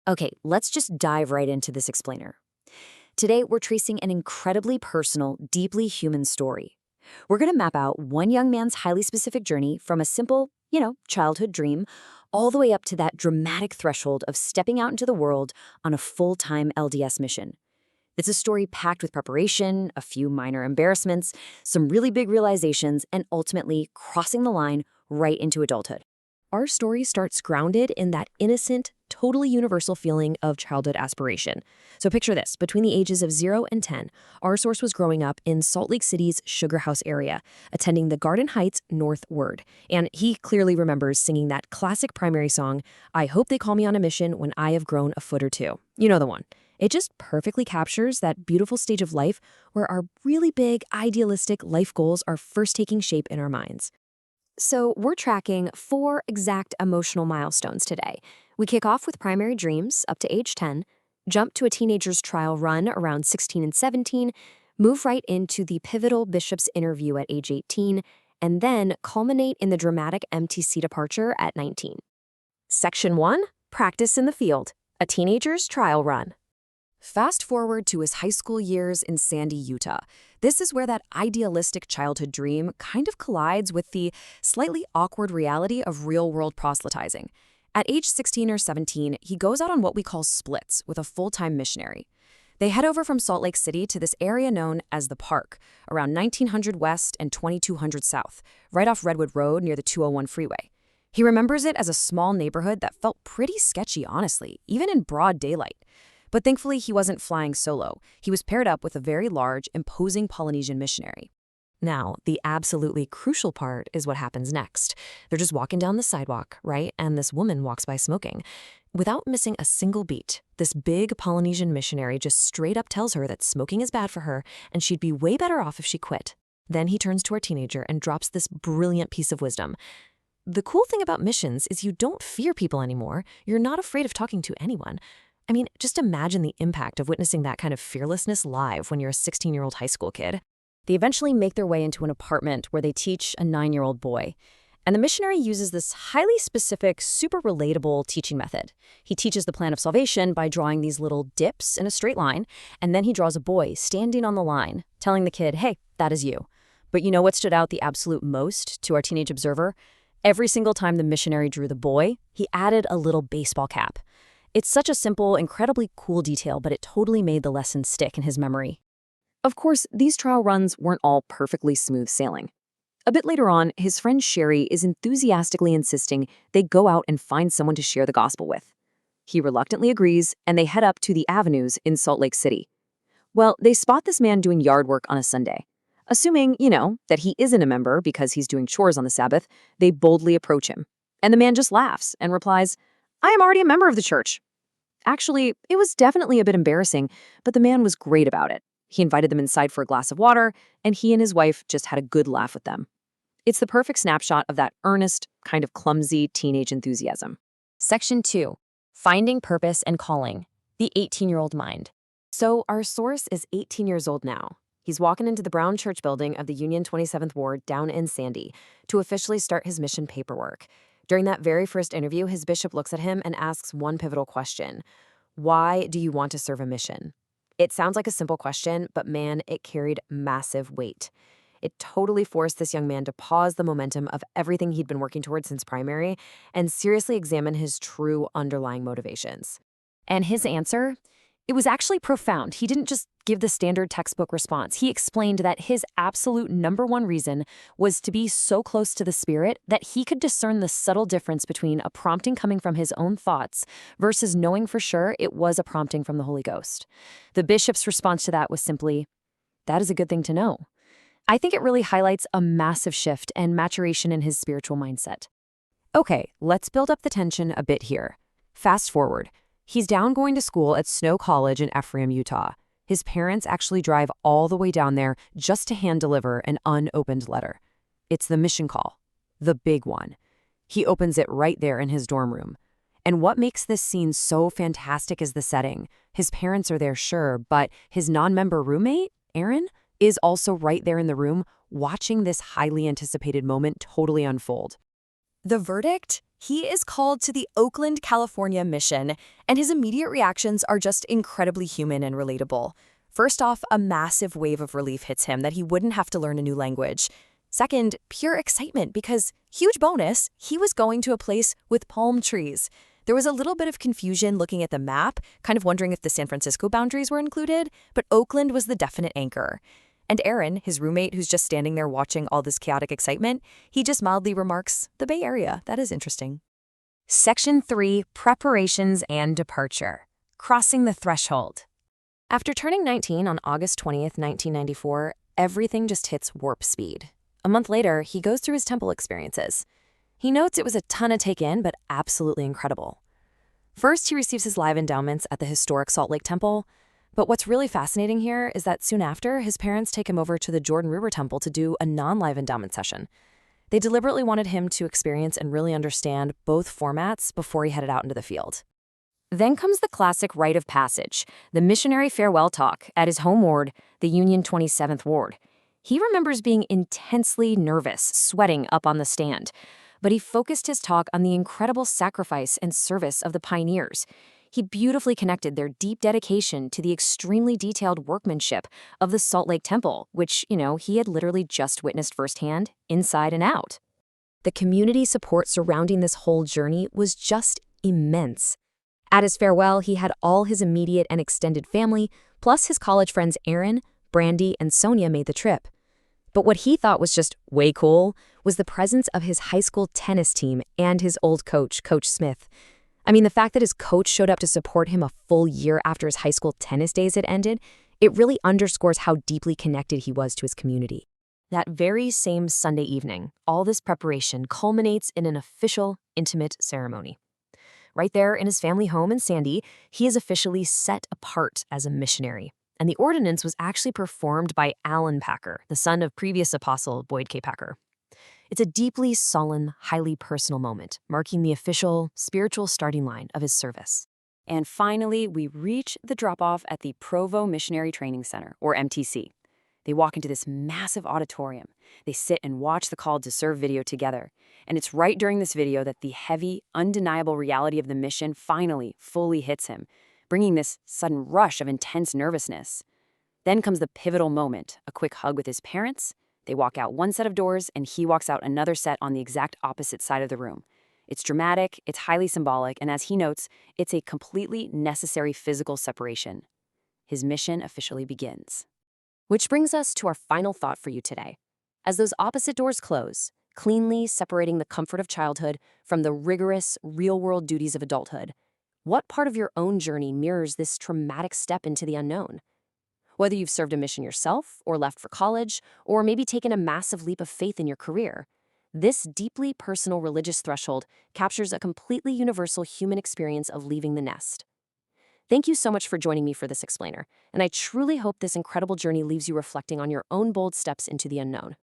Okay, let's just dive right into this explainer. Today, we're tracing an incredibly personal, deeply human story. We're going to map out one young man's highly specific journey from a simple, childhood dream, all the way up to that dramatic threshold of stepping out into the world on a full-time LDS mission. It's a story packed with preparation, a few minor embarrassments, some really big realizations, and ultimately crossing the line right into adulthood. Our story starts grounded in that innocent, totally universal feeling of childhood aspiration. So picture this. Between the ages of 0 and 10, our source was growing up in Salt Lake City's Sugar House area, attending the Garden Heights North Word. And he clearly remembers singing that classic primary song, "I hope they call me on a mission when I have grown a foot or two." You know the one. It just perfectly captures that beautiful stage of life where our really big, idealistic life goals are first taking shape in our minds. So we're tracking 4 exact emotional milestones today. We kick off with primary dreams up to age 10, jump to a teenager's trial run around 16 and 17, move right into the pivotal bishop's interview at age 18, and then culminate in the dramatic MTC departure at 19. Section 1, Practice in the Field, a teenager's trial run. Fast forward to his high school years in Sandy, Utah. This is where that idealistic childhood dream kind of collides with the slightly awkward reality of real-world proselytizing. At age 16 or 17, he goes out on what we call splits with a full-time missionary. They head over from Salt Lake City to this area known as the Park, around 1900 West and 2200 South, right off Redwood Road near the 201 freeway. He remembers it as a small neighborhood that felt pretty sketchy, honestly, even in broad daylight. But thankfully, he wasn't flying solo. He was paired up with a very large, imposing Polynesian missionary. Now, the absolutely crucial part is what happens next. They're just walking down the sidewalk, right? And this woman walks by smoking. Without missing a single beat, this big Polynesian missionary just straight up tells her that smoking is bad for her and she'd be way better off if she quit. Then he turns to our teenager and drops this brilliant piece of wisdom. The cool thing about missions is you don't fear people anymore. You're not afraid of talking to anyone. I mean, just imagine the impact of witnessing that kind of fearlessness live when you're a 16-year-old high school kid. They eventually make their way into an apartment where they teach a 9-year-old boy. And the missionary uses this highly specific, super relatable teaching method. He teaches the plan of salvation by drawing these little dips in a straight line, and then he draws a boy standing on the line, telling the kid, "Hey, that is you." But you know what stood out the absolute most to our teenage observer? Every single time the missionary drew the boy, he added a little baseball cap. It's such a simple, incredibly cool detail, but it totally made the lesson stick in his memory. Of course, these trial runs weren't all perfectly smooth sailing. A bit later on, his friend Sherry is enthusiastically insisting they go out and find someone to share the gospel with. He reluctantly agrees, and they head up to the Avenues in Salt Lake City. Well, they spot this man doing yard work on a Sunday. Assuming, that he isn't a member because he's doing chores on the Sabbath, they boldly approach him. And the man just laughs and replies, "I am already a member of the church." Actually, it was definitely a bit embarrassing, but the man was great about it. He invited them inside for a glass of water, and he and his wife just had a good laugh with them. It's the perfect snapshot of that earnest, kind of clumsy teenage enthusiasm. Section 2, Finding Purpose and Calling, the 18-year-old mind. So our source is 18 years old now. He's walking into the brown church building of the Union 27th Ward down in Sandy to officially start his mission paperwork. During that very first interview, his bishop looks at him and asks one pivotal question. Why do you want to serve a mission? It sounds like a simple question, but man, it carried massive weight. It totally forced this young man to pause the momentum of everything he'd been working towards since primary and seriously examine his true underlying motivations. And his answer? It was actually profound. He didn't just give the standard textbook response. He explained that his absolute number one reason was to be so close to the Spirit that he could discern the subtle difference between a prompting coming from his own thoughts versus knowing for sure it was a prompting from the Holy Ghost. The bishop's response to that was simply, "That is a good thing to know." I think it really highlights a massive shift and maturation in his spiritual mindset. Okay, let's build up the tension a bit here. Fast forward. He's down going to school at Snow College in Ephraim, Utah. His parents actually drive all the way down there just to hand deliver an unopened letter. It's the mission call, the big one. He opens it right there in his dorm room. And what makes this scene so fantastic is the setting. His parents are there, sure, but his non-member roommate, Aaron, is also right there in the room watching this highly anticipated moment totally unfold. The verdict? He is called to the Oakland, California mission, and his immediate reactions are just incredibly human and relatable. First off, a massive wave of relief hits him that he wouldn't have to learn a new language. Second, pure excitement because, huge bonus, he was going to a place with palm trees. There was a little bit of confusion looking at the map, kind of wondering if the San Francisco boundaries were included, but Oakland was the definite anchor. And Aaron, his roommate who's just standing there watching all this chaotic excitement, he just mildly remarks, "The Bay Area, that is interesting." Section 3, Preparations and Departure. Crossing the Threshold. After turning 19 on August 20th, 1994, everything just hits warp speed. A month later, he goes through his temple experiences. He notes it was a ton to take in, but absolutely incredible. First, he receives his live endowments at the historic Salt Lake Temple. But what's really fascinating here is that soon after, his parents take him over to the Jordan River Temple to do a non-live endowment session. They deliberately wanted him to experience and really understand both formats before he headed out into the field. Then comes the classic rite of passage, the missionary farewell talk at his home ward, the Union 27th Ward. He remembers being intensely nervous, sweating up on the stand. But he focused his talk on the incredible sacrifice and service of the pioneers. He beautifully connected their deep dedication to the extremely detailed workmanship of the Salt Lake Temple, which, he had literally just witnessed firsthand, inside and out. The community support surrounding this whole journey was just immense. At his farewell, he had all his immediate and extended family, plus his college friends Aaron, Brandy, and Sonia made the trip. But what he thought was just way cool was the presence of his high school tennis team and his old coach, Coach Smith. I mean, the fact that his coach showed up to support him a full year after his high school tennis days had ended, it really underscores how deeply connected he was to his community. That very same Sunday evening, all this preparation culminates in an official, intimate ceremony. Right there in his family home in Sandy, he is officially set apart as a missionary. And the ordinance was actually performed by Alan Packer, the son of previous apostle Boyd K. Packer. It's a deeply solemn, highly personal moment, marking the official, spiritual starting line of his service. And finally, we reach the drop-off at the Provo Missionary Training Center, or MTC. They walk into this massive auditorium. They sit and watch the call to serve video together. And it's right during this video that the heavy, undeniable reality of the mission finally, fully hits him, bringing this sudden rush of intense nervousness. Then comes the pivotal moment, a quick hug with his parents. They walk out one set of doors, and he walks out another set on the exact opposite side of the room. It's dramatic, it's highly symbolic, and as he notes, it's a completely necessary physical separation. His mission officially begins. Which brings us to our final thought for you today. As those opposite doors close, cleanly separating the comfort of childhood from the rigorous, real-world duties of adulthood, what part of your own journey mirrors this traumatic step into the unknown? Whether you've served a mission yourself, or left for college, or maybe taken a massive leap of faith in your career, this deeply personal religious threshold captures a completely universal human experience of leaving the nest. Thank you so much for joining me for this explainer, and I truly hope this incredible journey leaves you reflecting on your own bold steps into the unknown.